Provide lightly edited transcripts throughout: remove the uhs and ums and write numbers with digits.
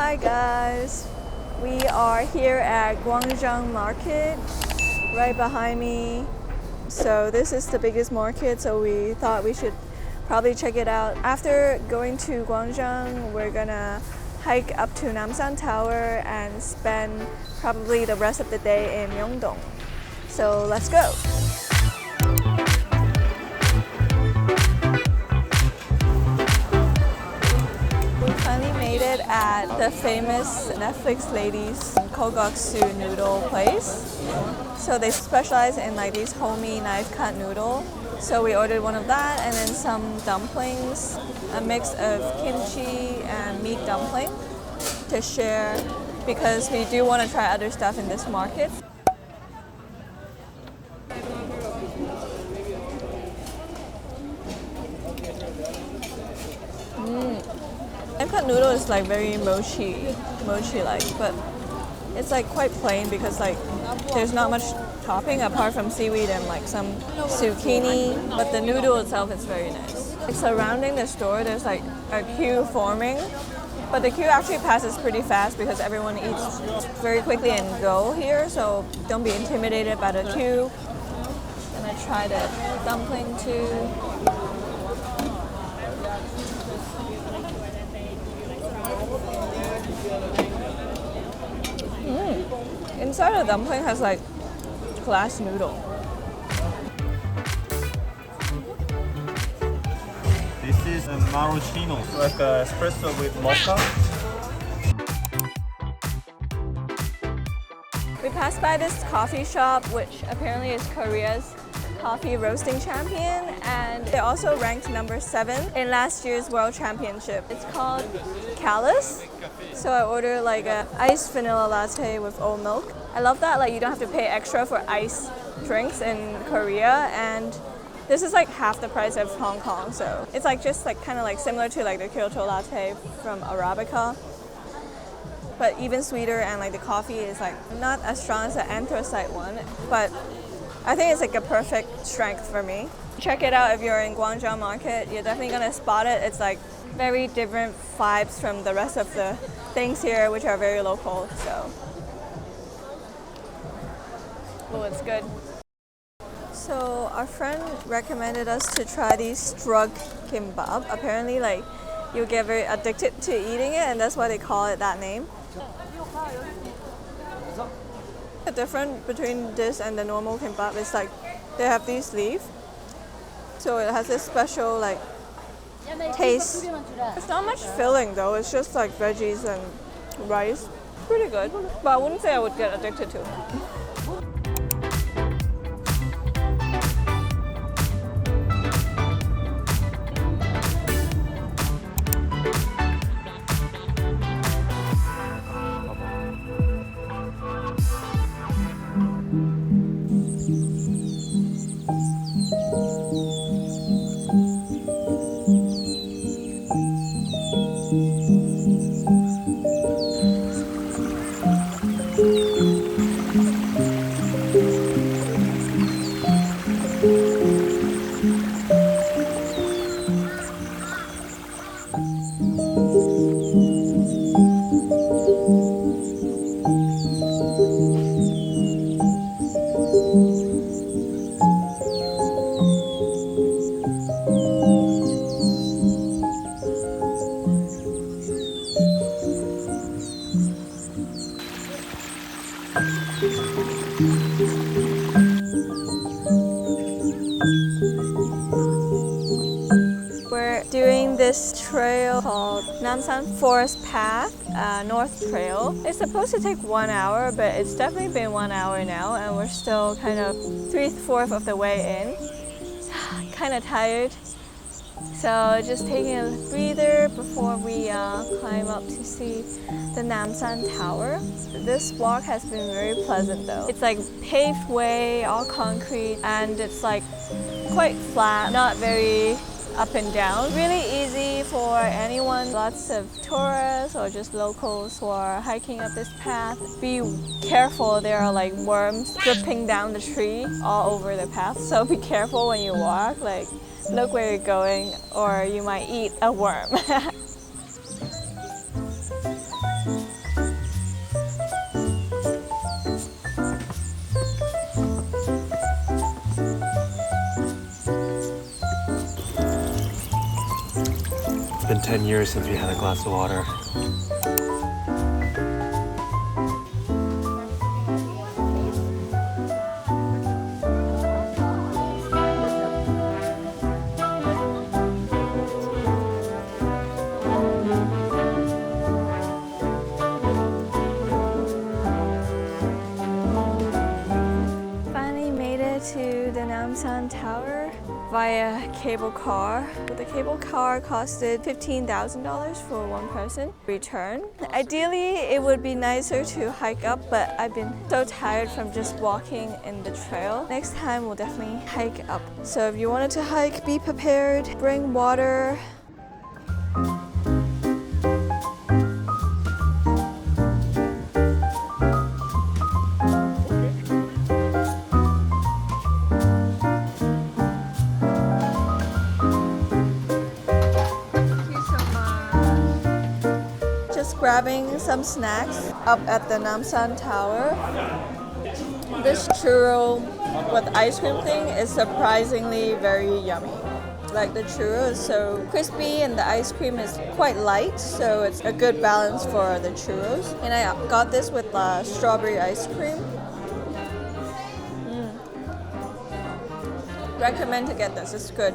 Hi guys, we are here at Gwangjang Market right behind me. So this is the biggest market, so we thought we should probably check it out. After going to Gwangjang, we're gonna hike up to Namsan Tower and spend probably the rest of the day in Myeongdong. So let's go. We finally made it at the famous Netflix ladies Kogoksu noodle place. So they specialize in like these homey knife cut noodle. So we ordered one of that and then some dumplings, a mix of kimchi and meat dumpling to share because we do want to try other stuff in this market. Knife cut noodle is like very mochi-like, but it's like quite plain because like there's not much topping apart from seaweed and like some zucchini, but the noodle itself is very nice. Like surrounding the store, there's like a queue forming, but the queue actually passes pretty fast because everyone eats very quickly and go here, so don't be intimidated by the queue. And I tried a dumpling too. Inside the dumpling has like glass noodle. This is a maraschino, like a espresso with mocha. We passed by this coffee shop, which apparently is Korea's coffee roasting champion, and they also ranked number 7 in last year's World Championship. It's called Callus. So I ordered like a iced vanilla latte with oat milk. I love that like you don't have to pay extra for iced drinks in Korea, and this is like half the price of Hong Kong. So it's like just like kind of like similar to like the Kyoto latte from Arabica, but even sweeter, and like the coffee is like not as strong as the anthracite one, but I think it's like a perfect strength for me. Check it out if you're in Gwangjang Market. You're definitely gonna spot it. It's like very different vibes from the rest of the things here, which are very local. So, oh, it's good. So our friend recommended us to try these strug kimbap. Apparently, like you get very addicted to eating it, and that's why they call it that name. The difference between this and the normal kimbap is like they have these leaves, so it has this special like taste. It's not much filling though, it's just like veggies and rice. Pretty good, but I wouldn't say I would get addicted to it. We're doing this trail called Namsan Forest Path, North Trail. It's supposed to take 1 hour, but it's definitely been 1 hour now, and we're still kind of 3/4 of the way in. Kind of tired. So just taking a breather before we climb up to see the Namsan Tower. This walk has been very pleasant though. It's like paved way, all concrete, and it's like quite flat, not very up and down. Really easy for anyone, lots of tourists or just locals who are hiking up this path. Be careful, there are like worms dripping down the tree all over the path, so be careful when you walk, like look where you're going or you might eat a worm. been 10 years since we had a glass of water. Finally made it to the Namsan Tower via cable car. The cable car costed $15,000 for one person. Return. Ideally, it would be nicer to hike up, but I've been so tired from just walking in the trail. Next time, we'll definitely hike up. So if you wanted to hike, be prepared. Bring water. Grabbing some snacks up at the Namsan Tower. This churro with ice cream thing is surprisingly very yummy. Like the churro is so crispy and the ice cream is quite light, so it's a good balance for the churros. And I got this with strawberry ice cream. Recommend to get this, it's good.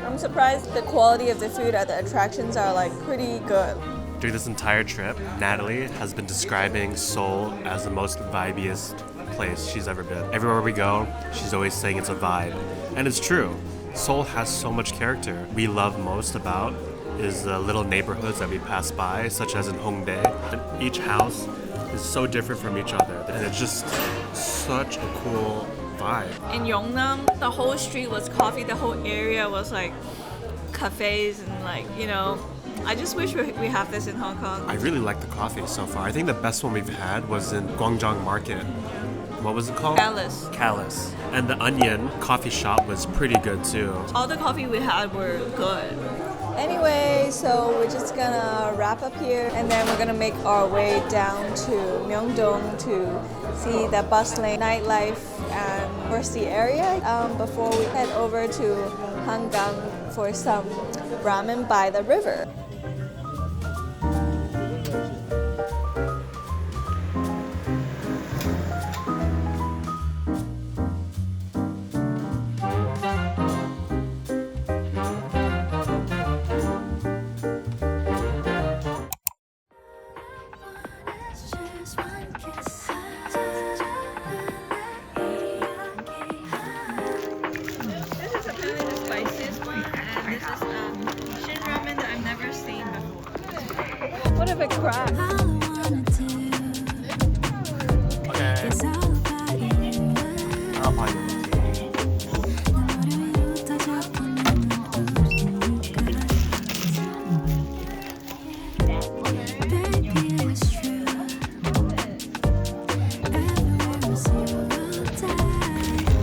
I'm surprised the quality of the food at the attractions are like pretty good. During this entire trip, Natalie has been describing Seoul as the most vibiest place she's ever been. Everywhere we go, she's always saying it's a vibe. And it's true. Seoul has so much character. We love most about is the little neighborhoods that we pass by, such as in Hongdae. And each house is so different from each other. And it's just such a cool vibe. In Yeongnam, the whole street was coffee. The whole area was like cafes and like, you know, I just wish we have this in Hong Kong. I really like the coffee so far. I think the best one we've had was in Gwangjang Market. What was it called? Callus. Callus. And the Onion coffee shop was pretty good too. All the coffee we had were good. Anyway, so we're just gonna wrap up here and then we're gonna make our way down to Myeongdong to see the bustling nightlife and touristy area before we head over to Hangang for some ramen by the river. What if it cracks? Okay. I'll buy it.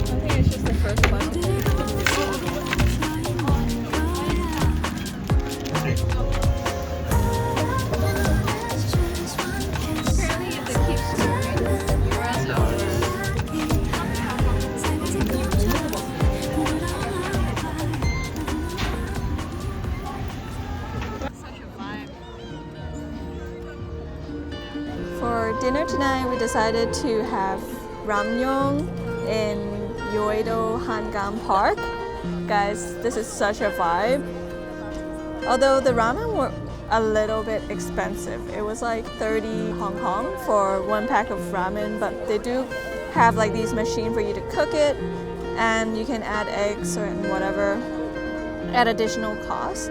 I think it's just the first one. For dinner tonight, we decided to have ramyeon in Yeouido Hangang Park. Guys, this is such a vibe. Although the ramen were a little bit expensive. It was like 30 Hong Kong for one pack of ramen, but they do have like these machines for you to cook it, and you can add eggs or whatever at additional cost.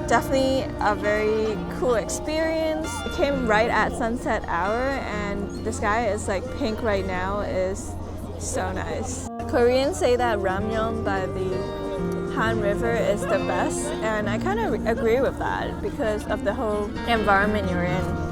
Definitely a very cool experience. It came right at sunset hour and the sky is like pink right now. Is so nice. Koreans say that ramyeon by the Han River is the best, and I kind of agree with that because of the whole environment you're in.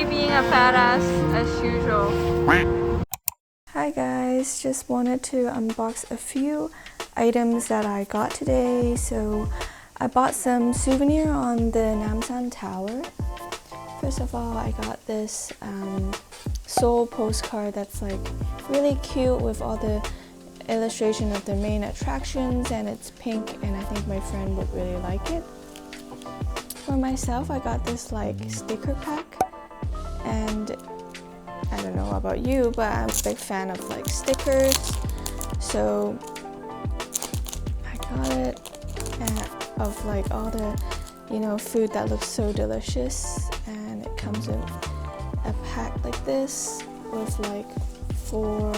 Being a badass as usual. Hi Hi guys, just wanted to unbox a few items that I got today. So I bought some souvenir on the Namsan Tower. First of all, I got this Seoul postcard that's like really cute with all the illustration of the main attractions, and it's pink, and I think my friend would really like it. For myself, I got this like sticker pack, and I don't know about you, but I'm a big fan of like stickers, so I got it of like all the food that looks so delicious, and it comes in a pack like this with like 4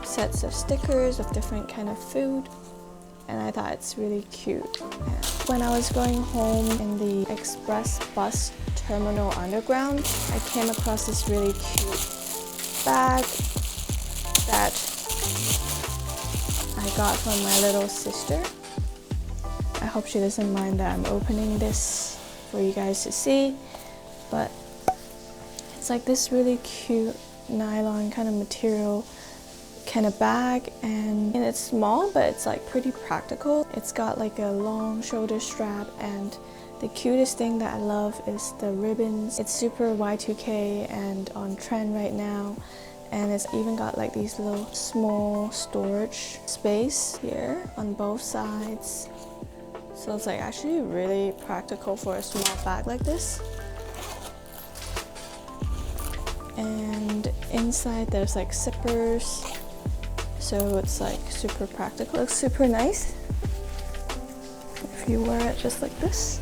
sets of stickers of different kind of food, and I thought it's really cute. And when I was going home in the express bus terminal underground, I came across this really cute bag that I got from my little sister. I hope she doesn't mind that I'm opening this for you guys to see, but it's like this really cute nylon kind of material kind of bag, and it's small, but it's like pretty practical. It's got like a long shoulder strap, and the cutest thing that I love is the ribbons. It's super Y2K and on trend right now, and it's even got like these little small storage space here on both sides. So it's like actually really practical for a small bag like this. And inside there's like zippers, so it's like super practical. Looks super nice if you wear it just like this.